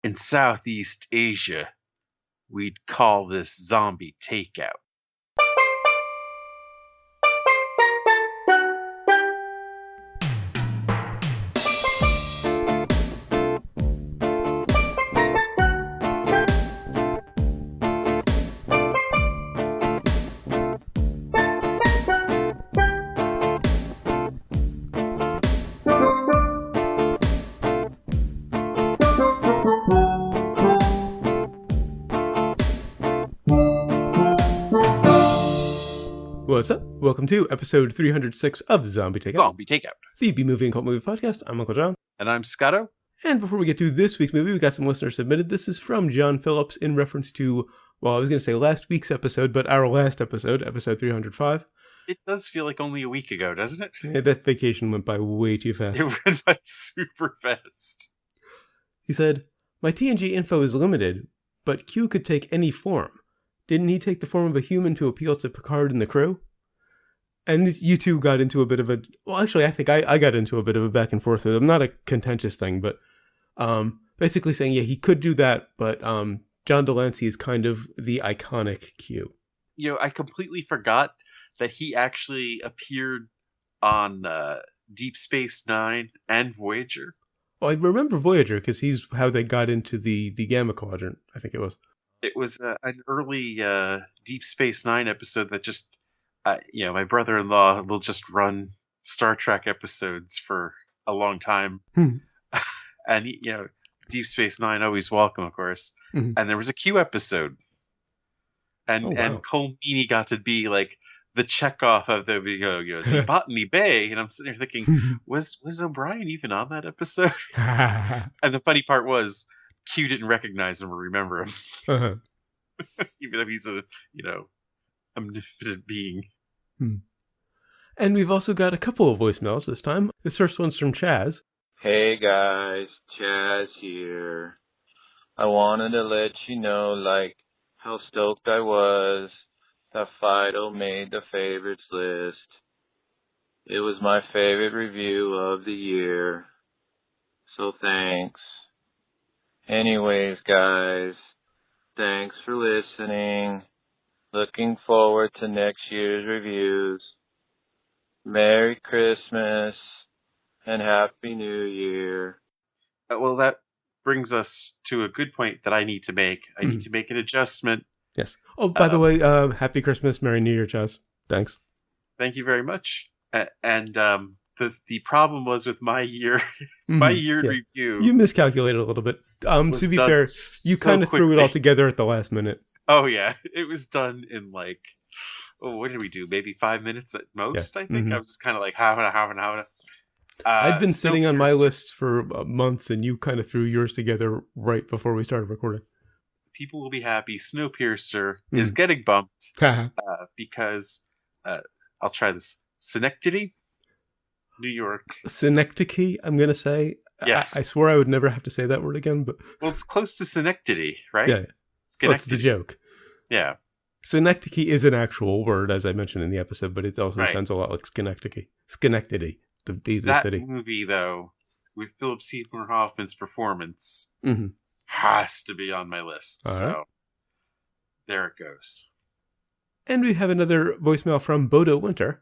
In Southeast Asia, we'd call this zombie takeout. What's up? Welcome to episode 306 of Zombie Takeout. Zombie Takeout. The B-Movie and Cult Movie Podcast. I'm Uncle John. And I'm Scotto. And before we get to this week's movie, we got some listeners submitted. This is from John Phillips in reference to, well, I was going to say last week's episode, but our last episode, episode 305. It does feel like only a week ago, doesn't it? Yeah, that vacation went by way too fast. It went by super fast. He said, my TNG info is limited, but Q could take any form. Didn't he take the form of a human to appeal to Picard and the crew? And you two got into a bit of a... Well, actually, I think I got into a bit of a back and forth with him. Not a contentious thing, but basically saying, yeah, he could do that, but John Delancey is kind of the iconic Q. You know, I completely forgot that he actually appeared on Deep Space Nine and Voyager. Well, I remember Voyager, because he's how they got into the Gamma Quadrant, I think it was. It was an early Deep Space Nine episode that just... my brother-in-law will just run Star Trek episodes for a long time. And, Deep Space Nine, always welcome, of course. Mm-hmm. And there was a Q episode. And Cole Meany got to be like the checkoff of the Botany Bay. And I'm sitting there thinking, was O'Brien even on that episode? And the funny part was, Q didn't recognize him or remember him. Uh-huh. Even though he's a, omnipotent being. And we've also got a couple of voicemails this time. This first one's from Chaz. Hey guys, Chaz here. I wanted to let you know, how stoked I was that Fido made the favorites list. It was my favorite review of the year. So thanks. Anyways, guys, thanks for listening. Looking forward to next year's reviews. Merry Christmas and Happy New Year. Well, that brings us to a good point that I need to make. I need to make an adjustment. Yes. Oh, by the way, Happy Christmas, Merry New Year, Chaz. Thanks. Thank you very much. And the problem was with my year, review. You miscalculated a little bit. To be fair, you kind of threw it all together at the last minute. Oh, yeah. It was done in what did we do? Maybe 5 minutes at most, I think. I was just kind of like, how. I'd been sitting on my list for months, and you kind of threw yours together right before we started recording. People will be happy. Snowpiercer is getting bumped because, I'll try this, Synecdoche, New York. Synecdoche, I'm going to say. Yes. I swore I would never have to say that word again, but... Well, it's close to Synecdoche, right? Yeah. That's the joke. Yeah. Synecdoche is an actual word, as I mentioned in the episode, but it also sounds a lot like Schenectady. Schenectady, the city. That movie, though, with Philip Seymour Hoffman's performance, has to be on my list. All so, there it goes. And we have another voicemail from Bodo Winter.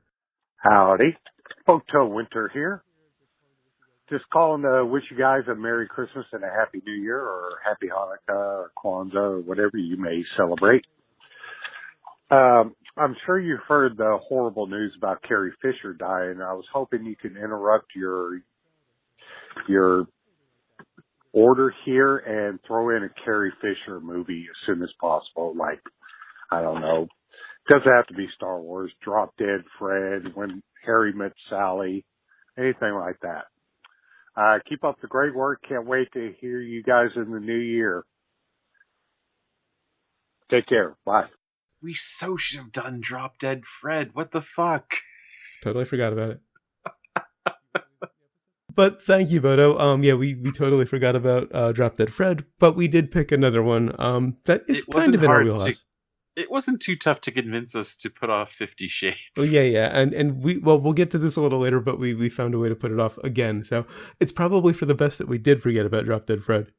Howdy. Bodo Winter here. Just calling to wish you guys a Merry Christmas and a Happy New Year, or Happy Hanukkah, or Kwanzaa, or whatever you may celebrate. I'm sure you've heard the horrible news about Carrie Fisher dying. I was hoping you could interrupt your order here and throw in a Carrie Fisher movie as soon as possible. I don't know. Doesn't have to be Star Wars. Drop Dead Fred, When Harry Met Sally, anything like that. Keep up the great work. Can't wait to hear you guys in the new year. Take care. Bye. We so should have done Drop Dead Fred. What the fuck? Totally forgot about it. But thank you, Bodo. We totally forgot about Drop Dead Fred, but we did pick another one that is kind of in our wheelhouse. It wasn't too tough to convince us to put off 50 Shades. Well, yeah. And we'll get to this a little later, but we found a way to put it off again. So it's probably for the best that we did forget about Drop Dead Fred.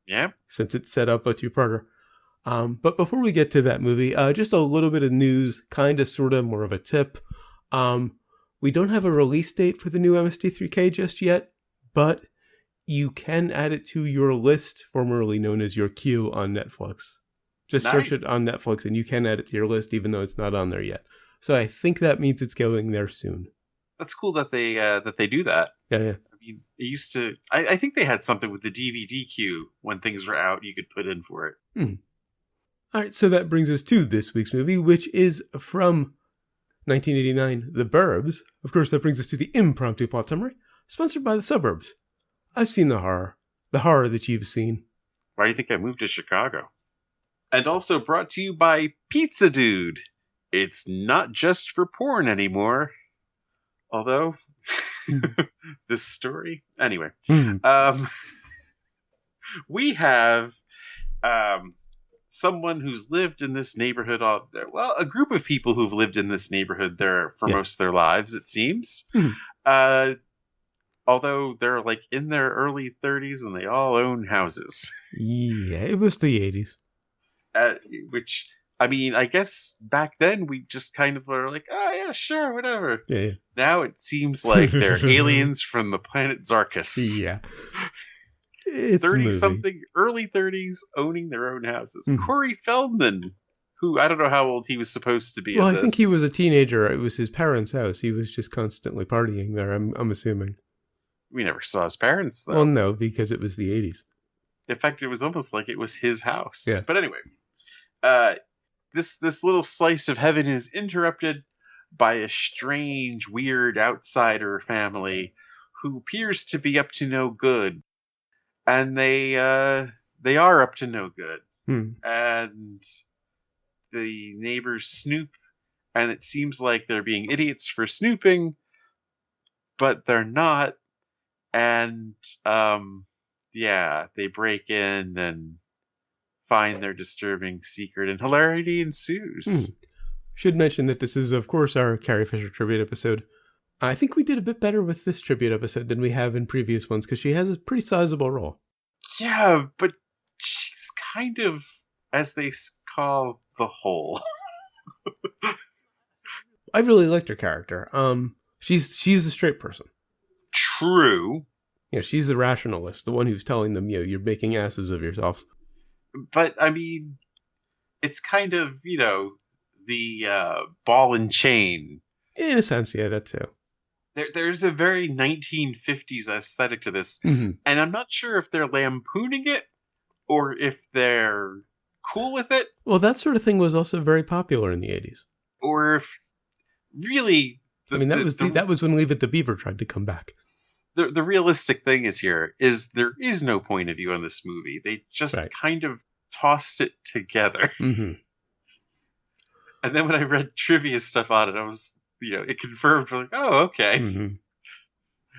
Yeah. Since it set up a two-parter. But before we get to that movie, just a little bit of news, kind of, sort of, more of a tip. We don't have a release date for the new MST3K just yet, but you can add it to your list, formerly known as your queue on Netflix. Just search it on Netflix and you can add it to your list, even though it's not on there yet. So I think that means it's going there soon. That's cool that they do that. Yeah. I mean, it used to. I think they had something with the DVD queue when things were out. You could put in for it. All right, so that brings us to this week's movie, which is from 1989, The Burbs. Of course, that brings us to the impromptu plot summary, sponsored by The Suburbs. I've seen the horror that you've seen. Why do you think I moved to Chicago? And also brought to you by Pizza Dude. It's not just for porn anymore. Although, this story... Anyway. We have someone who's lived in this neighborhood... a group of people who've lived in this neighborhood there for most of their lives, it seems. Although they're like in their early 30s and they all own houses. Yeah, it was the 80s. Which, I mean, I guess back then we just kind of were like, oh yeah, sure, whatever. Yeah. Now it seems like they're aliens from the planet Zarkus. Yeah. It's 30-something, early 30s, owning their own houses. Corey Feldman, who I don't know how old he was supposed to be. Well, I think he was a teenager. It was his parents' house. He was just constantly partying there, I'm assuming. We never saw his parents, though. Well, no, because it was the 80s. In fact, it was almost like it was his house. Yeah. But anyway, this little slice of heaven is interrupted by a strange, weird outsider family who appears to be up to no good. And they are up to no good. And the neighbors snoop, and it seems like they're being idiots for snooping, but they're not. And they break in and find their disturbing secret, and hilarity ensues. Should mention that this is, of course, our Carrie Fisher tribute episode. I think we did a bit better with this tribute episode than we have in previous ones, because she has a pretty sizable role. Yeah, but she's kind of, as they call, the whole. I really liked her character. She's a straight person. True. Yeah, she's the rationalist, the one who's telling them, you're making asses of yourselves. But, I mean, it's kind of, the ball and chain. In a sense, yeah, that too. There's a very 1950s aesthetic to this, and I'm not sure if they're lampooning it or if they're cool with it. Well, that sort of thing was also very popular in the 80s. Or if really... that was when Leave It to Beaver tried to come back. The realistic thing is there is no point of view on this movie. They just kind of tossed it together. And then when I read trivia stuff on it, I was, it confirmed, like, oh, okay.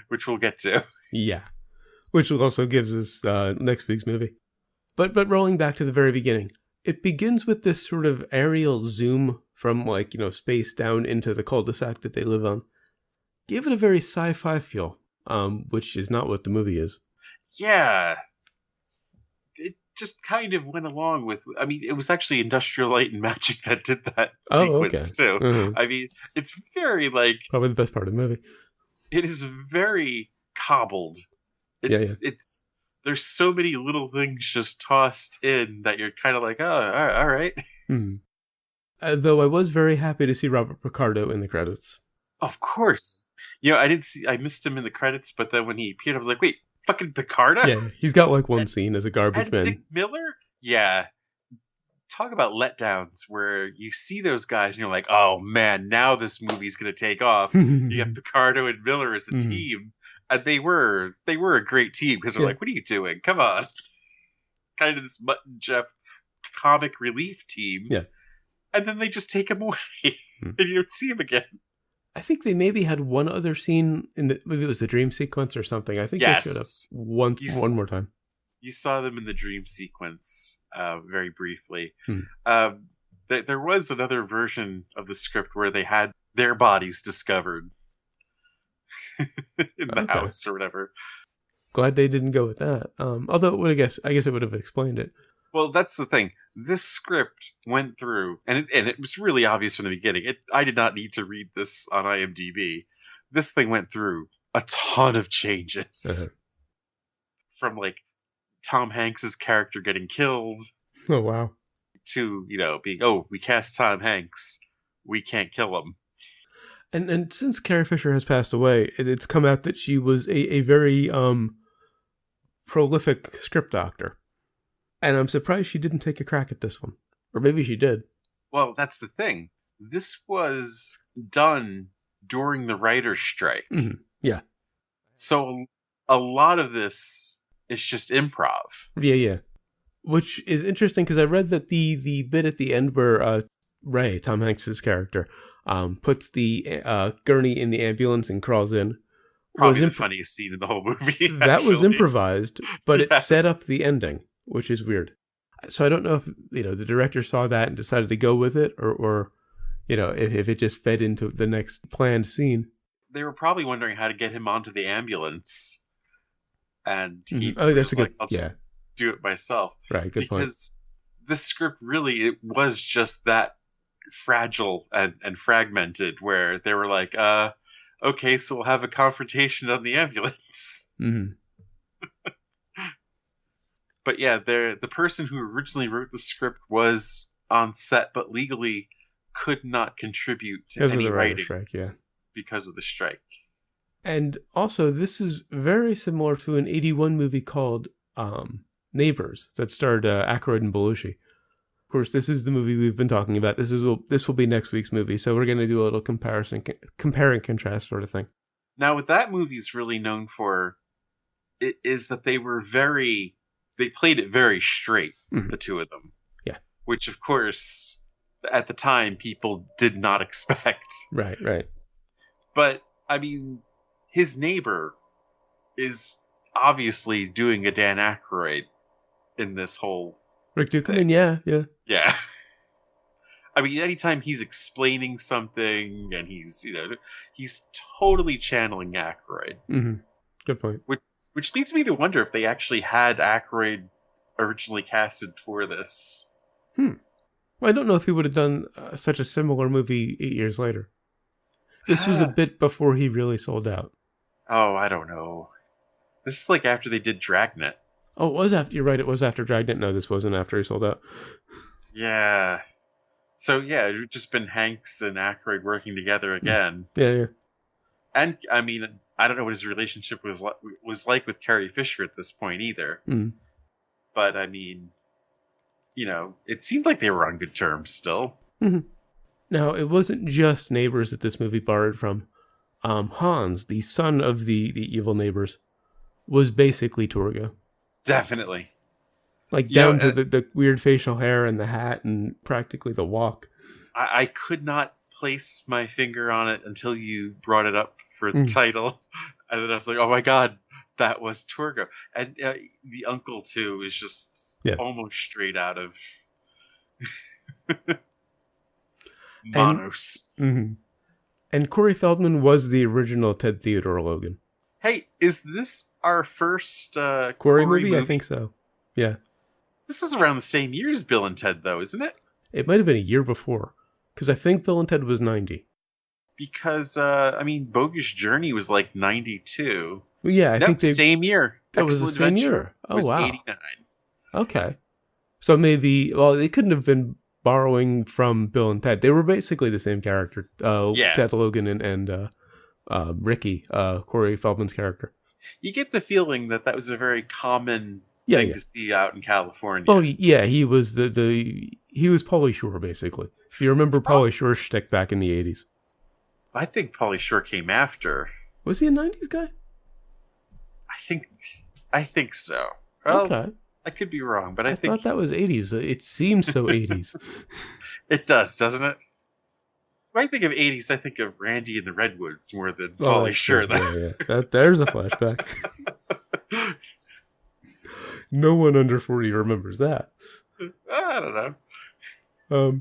Which we'll get to. Yeah. Which also gives us next week's movie. But rolling back to the very beginning, it begins with this sort of aerial zoom from, space down into the cul-de-sac that they live on. Give it a very sci-fi feel. Which is not what the movie is. Yeah. It just kind of went along with... I mean, it was actually Industrial Light and Magic that did that sequence, too. I mean, it's very, probably the best part of the movie. It is very cobbled. It's there's so many little things just tossed in that you're kind of like, oh, all right. Though I was very happy to see Robert Picardo in the credits. Of course. I missed him in the credits, but then when he appeared, I was like, wait, fucking Picardo? Yeah, he's got one scene as a garbage man. Dick Miller? Yeah. Talk about letdowns where you see those guys and you're like, oh man, now this movie's going to take off. You have Picardo and Miller as a team. And they were a great team because they're like, what are you doing? Come on. Kind of this Mutt and Jeff comic relief team. Yeah. And then they just take him away and you don't see him again. I think they maybe had one other scene maybe it was the dream sequence or something. I think they showed up one more time. You saw them in the dream sequence very briefly. There was another version of the script where they had their bodies discovered in the house or whatever. Glad they didn't go with that. Although I guess it would have explained it. Well, that's the thing. This script went through, and it was really obvious from the beginning. I did not need to read this on IMDb. This thing went through a ton of changes. From, like, Tom Hanks's character getting killed. Oh, wow. To, being, we cast Tom Hanks. We can't kill him. And since Carrie Fisher has passed away, it's come out that she was a very prolific script doctor. And I'm surprised she didn't take a crack at this one. Or maybe she did. Well, that's the thing. This was done during the writer's strike. Mm-hmm. Yeah. So a lot of this is just improv. Yeah. Which is interesting because I read that the bit at the end where Ray, Tom Hanks' character, puts the gurney in the ambulance and crawls in. Probably the funniest scene in the whole movie. That was improvised, but Yes. It set up the ending, which is weird. So I don't know if the director saw that and decided to go with it, or if it just fed into the next planned scene. They were probably wondering how to get him onto the ambulance, and he that's a good I'll just do it myself. Right, good point. Because this script really it was just that fragile and fragmented, where they were like, okay, so we'll have a confrontation on the ambulance. Mm-hmm. But yeah, the person who originally wrote the script was on set, but legally could not contribute to any writing strike, yeah. because of the strike. And also, this is very similar to an 1981 movie called Neighbors that starred Aykroyd and Belushi. Of course, this is the movie we've been talking about. This will be next week's movie, so we're going to do a little compare and contrast sort of thing. Now, what that movie is really known for is that they played it very straight, the two of them. Yeah. Which, of course, at the time, people did not expect. Right. But, I mean, his neighbor is obviously doing a Dan Aykroyd in this whole Rick Dukeman, yeah. Yeah. I mean, anytime he's explaining something and he's totally channeling Aykroyd. Mm-hmm. Good point. Which leads me to wonder if they actually had Aykroyd originally casted for this. Well, I don't know if he would have done such a similar movie 8 years later. This was a bit before he really sold out. Oh, I don't know. This is like after they did Dragnet. Oh, it was after. You're right. It was after Dragnet. No, this wasn't after he sold out. Yeah. So yeah, it's just been Hanks and Aykroyd working together again. Yeah. And I mean, I don't know what his relationship was like with Carrie Fisher at this point either. Mm. But I mean, it seemed like they were on good terms still. Mm-hmm. Now, it wasn't just neighbors that this movie borrowed from. Hans, the son of the evil neighbors, was basically Torgo. Definitely. Like down to the weird facial hair and the hat and practically the walk. I could not place my finger on it until you brought it up for the title. And then I was like, oh my God, that was Torgo. And the uncle, too, is just almost straight out of Monos. And Corey Feldman was the original Ted Theodore Logan. Hey, is this our first Corey movie? I think so. Yeah. This is around the same year as Bill and Ted, though, isn't it? It might have been a year before. Because I think Bill and Ted was 90. Because, Bogus Journey was like 92. Well, yeah, I think same year. That was the same year. Oh, wow. 89. Okay. So maybe, they couldn't have been borrowing from Bill and Ted. They were basically the same character. Ted Logan and Ricky, Corey Feldman's character. You get the feeling that was a very common thing to see out in California. Oh yeah, he was he was Pauly Shore basically. If you remember Pauly Shore's shtick back in the 80s. I think Pauly Shore came after. Was he a 90s guy? I think so. Well, okay. I could be wrong, but I think thought that was 80s. It seems so 80s. It does, doesn't it? When I think of 80s, I think of Randy and the Redwoods more than Pauly Shore. Yeah. There's a flashback. No one under 40 remembers that. I don't know.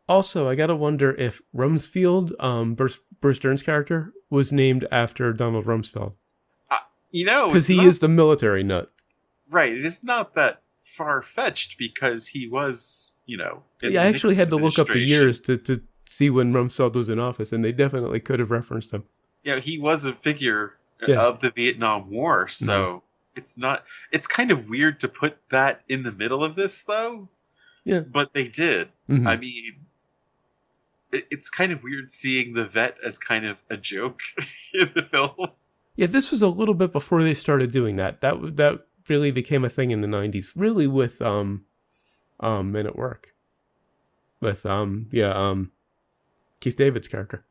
Also, I gotta wonder if Rumsfeld, Bruce Dern's character, was named after Donald Rumsfeld. Because he is the military nut. Right. It is not that far-fetched because he was, in I the actually Nixon had to look up the administration. years to see when Rumsfeld was in office, and they definitely could have referenced him. He was a figure Yeah. of the Vietnam War, so it's kind of weird to put that in the middle of this, though. Yeah. But they did. Mm-hmm. I mean, it's kind of weird seeing the vet as kind of a joke in the film. Yeah, this was a little bit before they started doing that. That really became a thing in the 90s, really with Men at Work. With Keith David's character.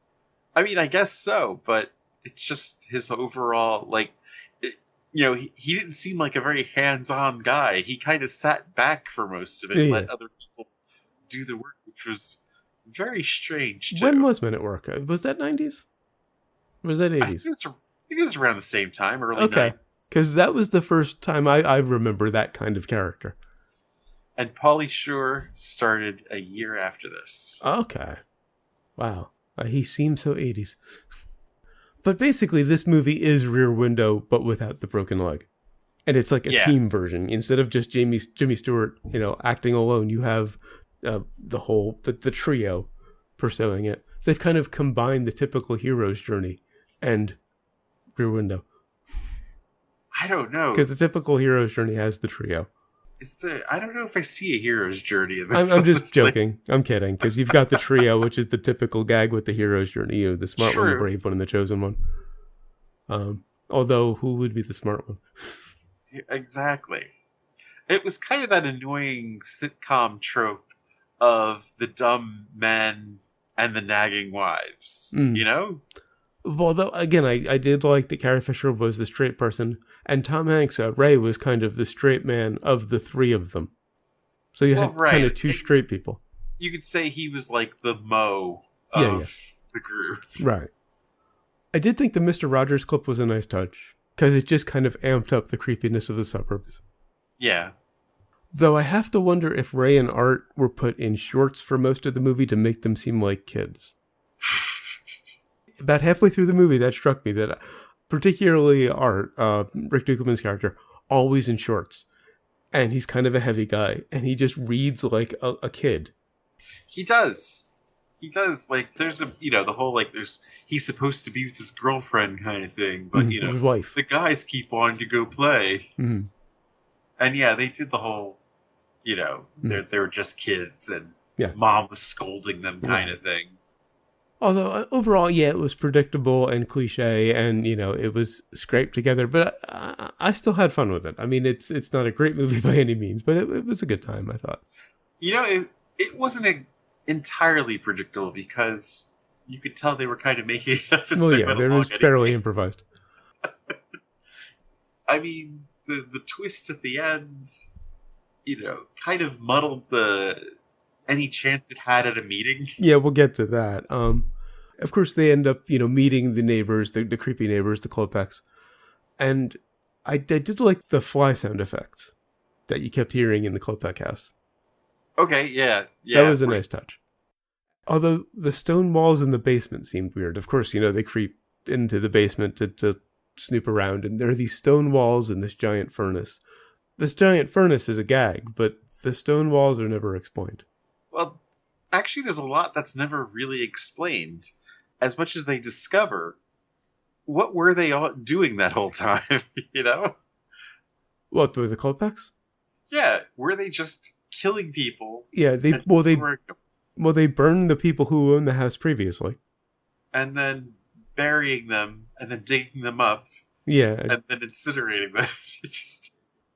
I mean, I guess so, but it's just his overall, he didn't seem like a very hands-on guy. He kind of sat back for most of it and let other people do the work, which was very strange, too. When was Men at Work? Was that 90s? Or was that 80s? I think it was around the same time, early 90s. Because that was the first time I remember that kind of character. And Pauly Shore started a year after this. Okay. Wow. He seems so 80s. But basically, this movie is Rear Window, but without the broken leg. And it's like a team version. Instead of just Jimmy Stewart, acting alone, you have the trio pursuing it. So they've kind of combined the typical hero's journey and Rear Window. I don't know. Because the typical hero's journey has the trio. I don't know if I see a hero's journey in this. I'm just joking. I'm kidding. Because you've got the trio, which is the typical gag with the hero's journey. The smart one, the brave one, and the chosen one. Although, who would be the smart one? Exactly. It was kind of that annoying sitcom trope of the dumb men and the nagging wives. Well, though, again, I did like that Carrie Fisher was the straight person, and Tom Hanks, Ray, was kind of the straight man of the three of them. So you had kind of two straight people. You could say he was like the Mo of the group. Right. I did think the Mr. Rogers clip was a nice touch, because it just kind of amped up the creepiness of the suburbs. Yeah. Though I have to wonder if Ray and Art were put in shorts for most of the movie to make them seem like kids. About halfway through the movie, that struck me, that particularly Art, Rick Dukelman's character, always in shorts. And he's kind of a heavy guy, and he just reads like a kid. He does. Like, there's the whole, he's supposed to be with his girlfriend kind of thing, but, his wife. The guys keep wanting to go play. Mm-hmm. And they did the whole, they're just kids, and mom was scolding them kind of thing. Although, overall, it was predictable and cliche, and, it was scraped together, but I still had fun with it. I mean, it's not a great movie by any means, but it was a good time, I thought. It wasn't entirely predictable, because you could tell they were kind of making it up as they went along. It was fairly improvised. I mean, the twist at the end, kind of muddled any chance it had at a meeting. Yeah, we'll get to that. Of course, they end up, meeting the neighbors, the creepy neighbors, the Klopeks. And I did like the fly sound effect that you kept hearing in the Klopek house. Okay, yeah. That was a nice touch. Although the stone walls in the basement seemed weird. Of course, they creep into the basement to snoop around, and there are these stone walls and this giant furnace. This giant furnace is a gag, but the stone walls are never explained. Well, actually, there's a lot that's never really explained. As much as they discover, what were they all doing that whole time, What, were the Klopeks? Yeah, were they just killing people? Yeah, they burned the people who owned the house previously. And then burying them, and then digging them up. Yeah. And then incinerating them.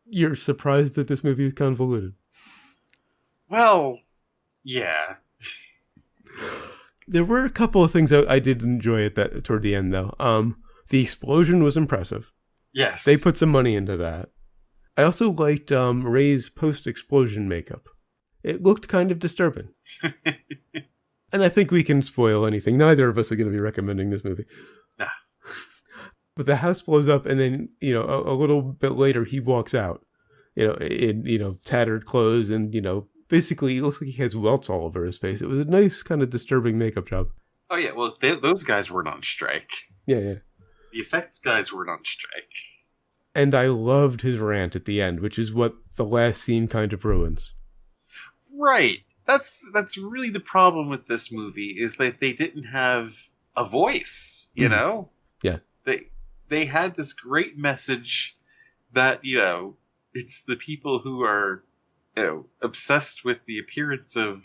You're surprised that this movie is convoluted. Well, yeah. There were a couple of things I did enjoy toward the end, though. The explosion was impressive. Yes. They put some money into that. I also liked Ray's post-explosion makeup. It looked kind of disturbing. And I think we can spoil anything. Neither of us are going to be recommending this movie. Nah. But the house blows up, and then, a little bit later, he walks out, in, tattered clothes, and, basically, it looks like he has welts all over his face. It was a nice, kind of disturbing makeup job. Oh, yeah. Well, those guys weren't on strike. Yeah. The effects guys weren't on strike. And I loved his rant at the end, which is what the last scene kind of ruins. Right. That's really the problem with this movie, is that they didn't have a voice, you know? Yeah. They had this great message that, it's the people who are, obsessed with the appearance of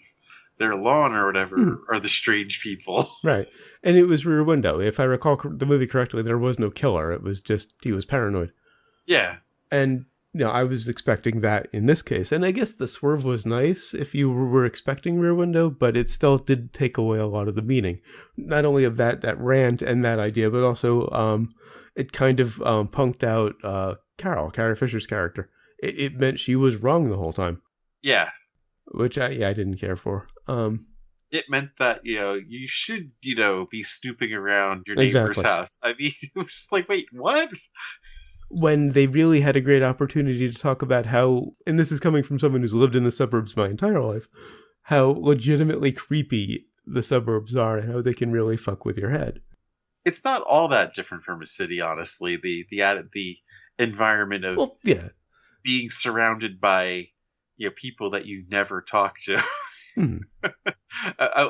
their lawn or whatever are the strange people. Right. And it was Rear Window. If I recall the movie correctly, there was no killer. It was just, he was paranoid. Yeah. And, I was expecting that in this case. And I guess the swerve was nice if you were expecting Rear Window, but it still did take away a lot of the meaning. Not only of that rant and that idea, but also it kind of punked out Carrie Fisher's character. It meant she was wrong the whole time. Yeah. Which I didn't care for. It meant that, you should, be snooping around your neighbor's house. I mean, it was just like, wait, what? When they really had a great opportunity to talk about how, and this is coming from someone who's lived in the suburbs my entire life, how legitimately creepy the suburbs are and how they can really fuck with your head. It's not all that different from a city, honestly. The environment of being surrounded by people that you never talk to.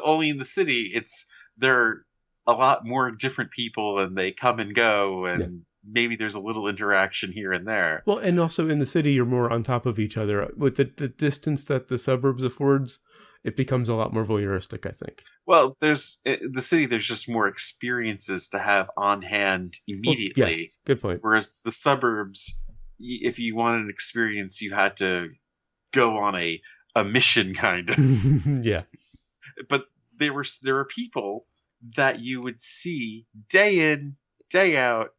Only in the city, there are a lot more different people, and they come and go, and maybe there's a little interaction here and there. Well, and also in the city, you're more on top of each other. With the distance that the suburbs affords, it becomes a lot more voyeuristic, I think. Well, in the city, there's just more experiences to have on hand immediately. Well, yeah, good point. Whereas the suburbs, if you wanted an experience, you had to go on a mission, kind of. Yeah. But there were people that you would see day in, day out,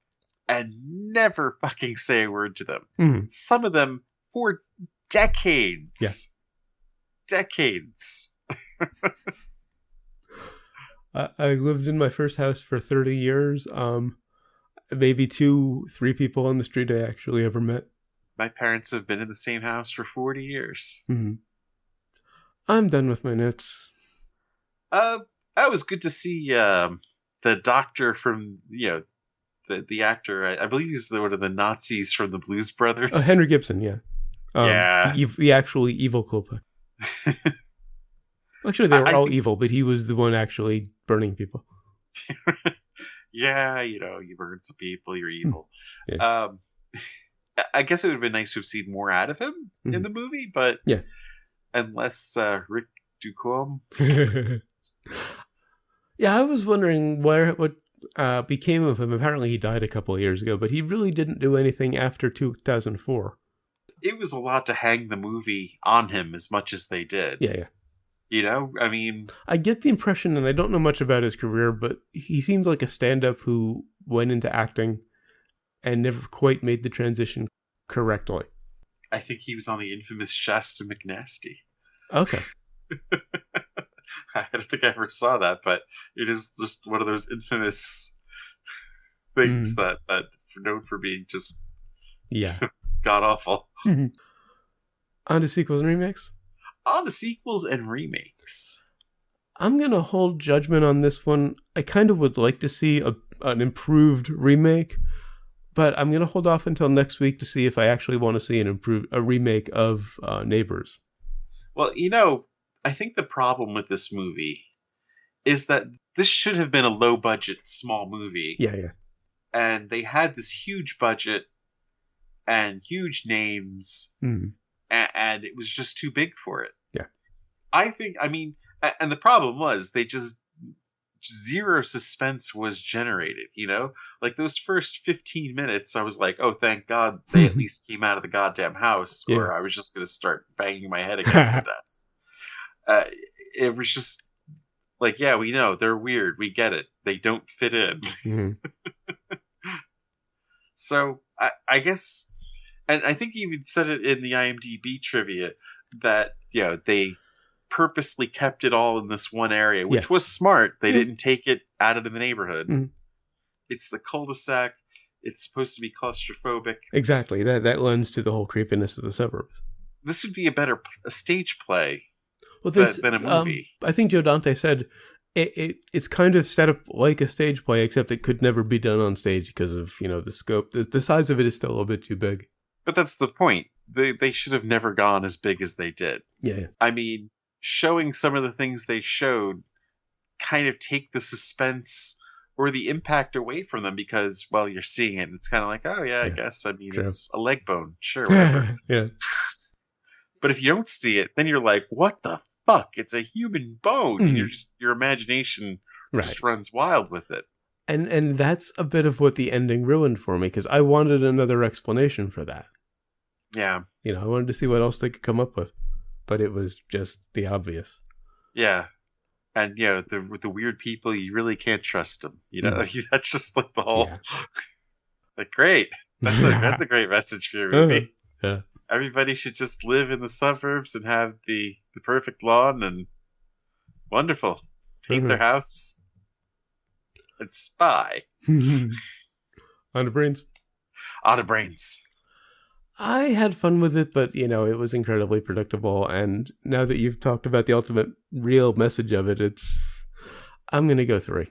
and never fucking say a word to them. Some of them for decades. Yeah. Decades. I lived in my first house for 30 years. Maybe 2-3 people on the street I actually ever met. My parents have been in the same house for 40 years. I'm done with my notes. That was good to see the doctor from, the actor. I believe he's one of the Nazis from the Blues Brothers. Oh, Henry Gibson, yeah. Yeah. The actually evil culprit. Actually, they were all evil, but he was the one actually burning people. Yeah, you burn some people, you're evil. Yeah. I guess it would have been nice to have seen more out of him in the movie, but unless Rick Ducombe. Yeah, I was wondering what became of him. Apparently he died a couple of years ago, but he really didn't do anything after 2004. It was a lot to hang the movie on him as much as they did. Yeah. I mean... I get the impression, and I don't know much about his career, but he seems like a stand-up who went into acting and never quite made the transition correctly. I think he was on the infamous Shasta McNasty. Okay. I don't think I ever saw that, but it is just one of those infamous things that are known for being just god-awful. On to sequels and remakes? On to sequels and remakes. I'm going to hold judgment on this one. I kind of would like to see an improved remake, but I'm going to hold off until next week to see if I actually want to see a remake of Neighbors. Well, I think the problem with this movie is that this should have been a low-budget, small movie. Yeah. And they had this huge budget and huge names, and it was just too big for it. Yeah. And the problem was they just zero suspense was generated, Like those first 15 minutes, I was like, oh, thank God they at least came out of the goddamn house, or I was just going to start banging my head against the desk. It was just like, yeah, we know they're weird. We get it. They don't fit in. So I guess, and I think he even said it in the IMDb trivia that, they purposely kept it all in this one area, which was smart. They didn't take it out of the neighborhood. It's the cul-de-sac. It's supposed to be claustrophobic. Exactly. That lends to the whole creepiness of the suburbs. This would be a stage play than a movie. I think Joe Dante said It's kind of set up like a stage play, except it could never be done on stage because of, the scope. The size of it is still a little bit too big. But that's the point. They should have never gone as big as they did. Yeah. I mean, showing some of the things they showed kind of take the suspense or the impact away from them because, well, you're seeing it and it's kind of like, oh, yeah, I guess. I mean, it's a leg bone. Sure, whatever. Yeah. But if you don't see it, then you're like, what the fuck? It's a human bone. And your imagination just runs wild with it. And that's a bit of what the ending ruined for me, because I wanted another explanation for that. Yeah. I wanted to see what else they could come up with. But it was just the obvious. Yeah. And, the weird people, you really can't trust them. That's just like the whole... Yeah. Like, great. That's a great message for your movie. Yeah. Everybody should just live in the suburbs and have the perfect lawn and wonderful. Paint their house and spy. On the brains. On the brains. I had fun with it, but, it was incredibly predictable. And now that you've talked about the ultimate real message of it, I'm going to go 3.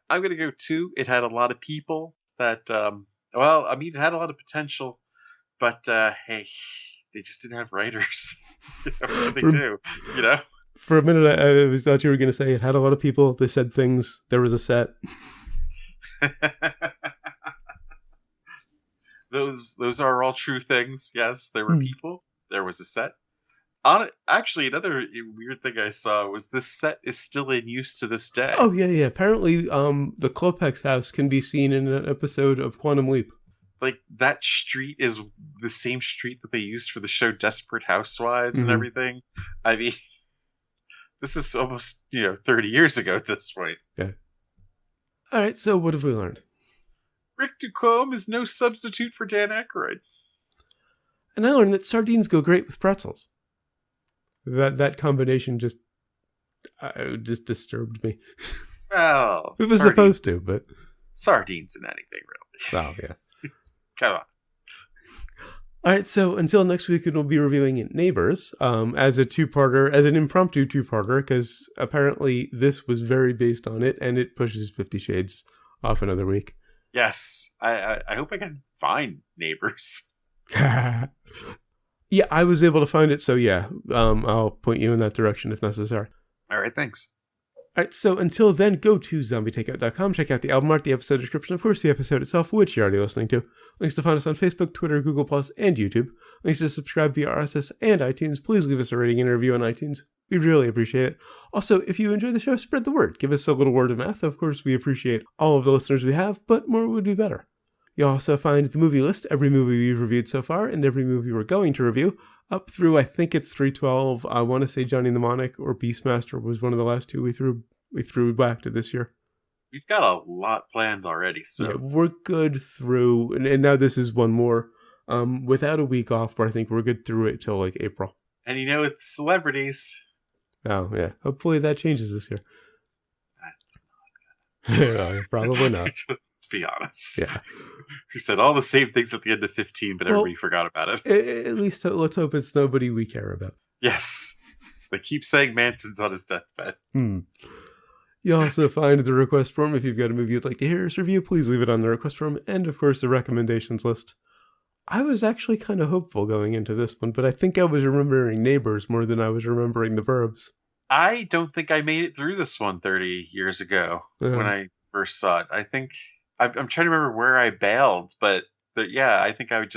I'm going to go 2. It had a lot of people that, it had a lot of potential. But, hey, they just didn't have writers. What they do, For a minute, I thought you were going to say it had a lot of people. They said things. There was a set. Those are all true things. Yes, there were people. There was a set. Actually, another weird thing I saw was this set is still in use to this day. Oh, yeah. Apparently, the Klopex house can be seen in an episode of Quantum Leap. Like, that street is the same street that they used for the show Desperate Housewives and everything. I mean, this is almost, 30 years ago at this point. Yeah. All right, so what have we learned? Rick Ducombe is no substitute for Dan Aykroyd. And I learned that sardines go great with pretzels. That combination just disturbed me. Well, it was supposed to, but... Sardines in anything, really. Oh, yeah. Come on. All right, so until next week, we'll be reviewing Neighbors as a two-parter, as an impromptu two-parter, because apparently this was very based on it, and it pushes 50 Shades off another week. Yes, I hope I can find Neighbors. Yeah, I was able to find it, so yeah, I'll point you in that direction if necessary. All right, thanks. All right, so until then, go to zombietakeout.com, check out the album art, the episode description, of course, the episode itself, which you're already listening to. Links to find us on Facebook, Twitter, Google+, and YouTube. Links to subscribe via RSS and iTunes. Please leave us a rating and a review on iTunes. We'd really appreciate it. Also, if you enjoy the show, spread the word. Give us a little word of mouth. Of course, we appreciate all of the listeners we have, but more would be better. You'll also find the movie list, every movie we've reviewed so far, and every movie we're going to review, up through, I think it's 312. I want to say Johnny Mnemonic or Beastmaster was one of the last two we threw back to this year. We've got a lot planned already, so yeah, we're good through, and now this is one more. Without a week off, but I think we're good through it till like April. And with celebrities. Oh yeah, hopefully that changes this year. That's not good. Probably not. Let's be honest. Yeah, we said all the same things at the end of 15, but everybody forgot about it. At least let's hope it's nobody we care about. Yes, they keep saying Manson's on his deathbed. You also find the request form if you've got a movie you'd like to hear us review. Please leave it on the request form, and of course the recommendations list. I was actually kind of hopeful going into this one, but I think I was remembering Neighbors more than I was remembering The Burbs. I don't think I made it through this one 30 years ago when I first saw it. I think I'm trying to remember where I bailed, but yeah, I think I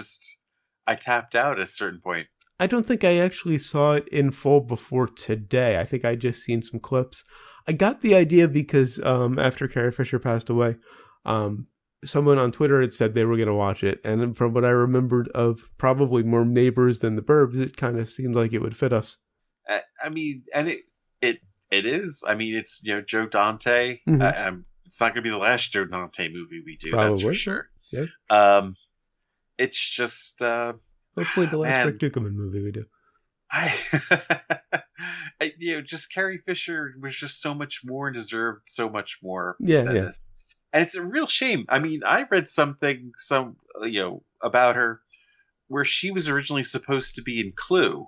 tapped out at a certain point. I don't think I actually saw it in full before today. I think I just seen some clips. I got the idea because after Carrie Fisher passed away, someone on Twitter had said they were going to watch it. And from what I remembered of probably more Neighbors than The Burbs, it kind of seemed like it would fit us. I mean, and it is. I mean, it's, Joe Dante. Mm-hmm. It's not going to be the last Joe Dante movie we do. Probably. That's for sure. Yeah. It's just... hopefully the last Rick Ducombe movie we do. Just Carrie Fisher was just so much more and deserved so much more than this. And it's a real shame. I mean, I read something about her where she was originally supposed to be in Clue.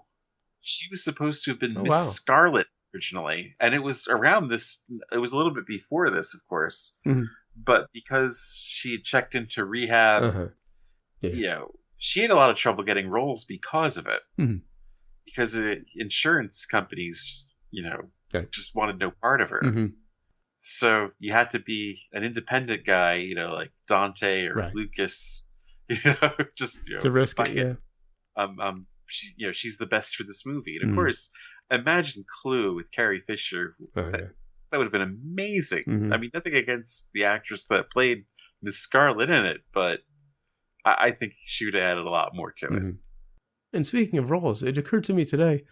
She was supposed to have been Miss Scarlet originally, and it was around this. It was a little bit before this, of course, Mhm. but because she had checked into rehab, Uh-huh. Yeah. you know, she had a lot of trouble getting roles because of it. Mhm. Because insurance companies, Okay. just wanted no part of her. Mhm. So you had to be an independent guy, like Dante or Right. Lucas, just To risk fuck it, yeah. she's the best for this movie. And of Mhm. course, imagine Clue with Carrie Fisher. Oh, That, yeah. that would have been amazing. Mhm. I mean, nothing against the actress that played Miss Scarlet in it, but I think she would have added a lot more to it. Mhm. And speaking of roles, it occurred to me today,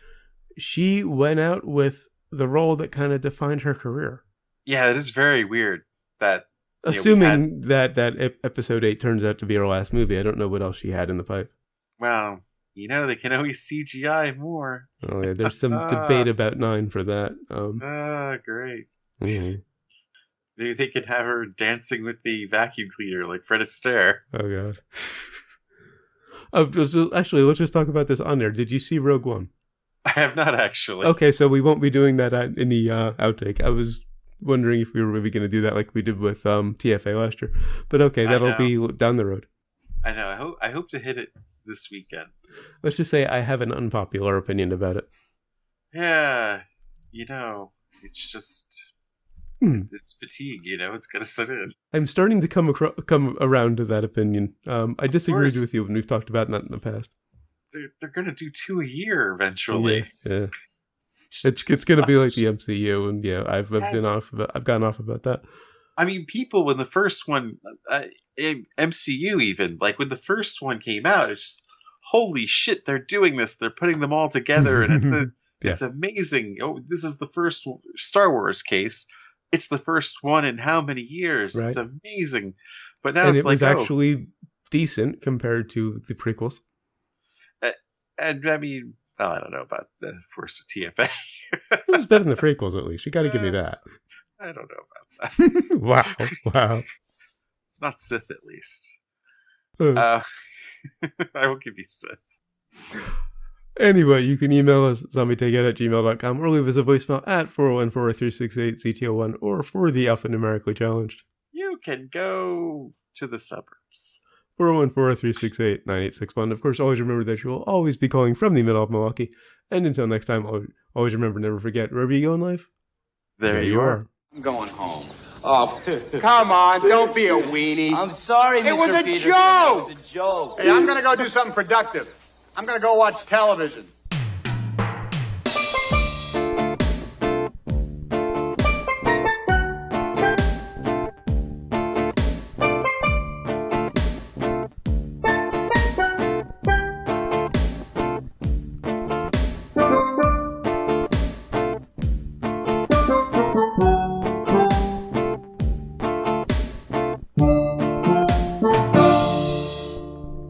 she went out with the role that kind of defined her career. Yeah, it is very weird that Assuming that episode 8 turns out to be her last movie, I don't know what else she had in the pipe. Well, they can always CGI more. Oh yeah, there's some debate about 9 for that. Great. Mhm. Maybe they could have her dancing with the vacuum cleaner like Fred Astaire. Oh god. So actually, let's just talk about this on there. Did you see Rogue One? I have not actually. Okay, so we won't be doing that in the outtake. I was wondering if we were maybe going to do that like we did with TFA last year. But okay, that'll be down the road. I know. I hope to hit it this weekend. Let's just say I have an unpopular opinion about it. Yeah, it's just it's fatigue. It's gonna set in. I'm starting to come around to that opinion. I disagreed with you when we've talked about that in the past. They're gonna do 2 a year eventually. Yeah. It's gonna be like the MCU, and yeah, I've gone off about that. I mean, people when the first one, MCU even like when the first one came out, it's just holy shit, they're doing this. They're putting them all together, and it's amazing. Oh, this is the first Star Wars case. It's the first one in how many years? Right. It's amazing. But now it was actually decent compared to the prequels. And I mean, I don't know about the Force of TFA. It was better than the prequels, at least. You got to give me that. I don't know about that. Wow. Not Sith, at least. I will give you Sith. Anyway, you can email us, zombietakeout@gmail.com, or leave us a voicemail at 401-403-668-CTO1, or for the alphanumerically challenged, you can go to the suburbs. 401-403-668-9861. Of course, always remember that you will always be calling from the middle of Milwaukee. And until next time, always remember, never forget, wherever you go in life, there you are. I'm going home. Oh, come on, don't be a weenie. I'm sorry, Mr. It was a Peterson. joke. It was a joke. Hey, I'm going to go do something productive. I'm going to go watch television.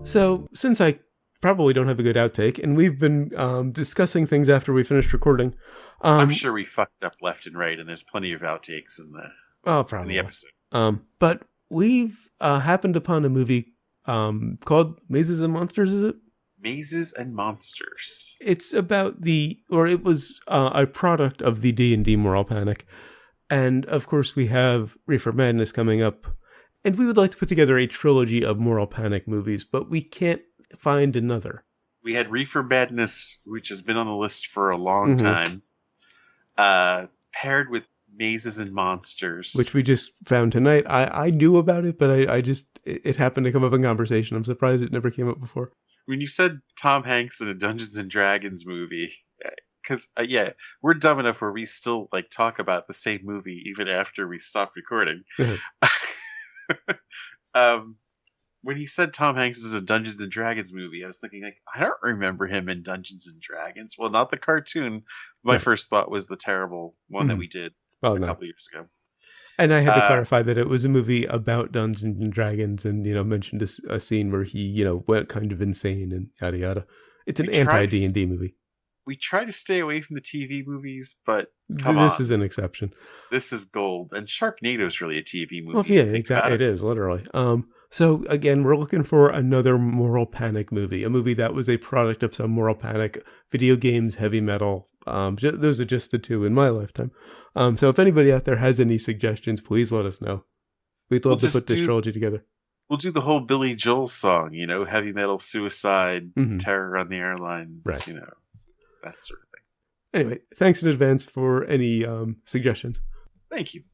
So, since I probably don't have a good outtake, and we've been discussing things after we finished recording. I'm sure we fucked up left and right, and there's plenty of outtakes in the episode. But we've happened upon a movie called Mazes and Monsters, is it? Mazes and Monsters. It's about it was a product of the D&D Moral Panic. And, of course, we have Reefer Madness coming up. And we would like to put together a trilogy of Moral Panic movies, but we can't find another. We had Reefer Madness, which has been on the list for a long time, paired with Mazes and Monsters, which we just found tonight. I knew about it, but it happened to come up in conversation. I'm surprised it never came up before. When you said Tom Hanks in a Dungeons and Dragons movie, because we're dumb enough where we still talk about the same movie even after we stop recording. When he said Tom Hanks is a Dungeons and Dragons movie, I was thinking I don't remember him in Dungeons and Dragons. Well, not the cartoon. My first thought was the terrible one that we did a couple years ago. And I had to clarify that it was a movie about Dungeons and Dragons, and mentioned a scene where he went kind of insane and yada yada. It's an anti-D&D movie. We try to stay away from the TV movies, but this is an exception. This is gold, and Sharknado is really a TV movie. Well, yeah, exactly. It is literally. So again, we're looking for another Moral Panic movie, a movie that was a product of some Moral Panic, video games, heavy metal, Those are just the two in my lifetime. So if anybody out there has any suggestions, please let us know. We'd love to put this trilogy together. We'll do the whole Billy Joel song, heavy metal, suicide, terror on the airlines, right. That sort of thing. Anyway, thanks in advance for any suggestions. Thank you.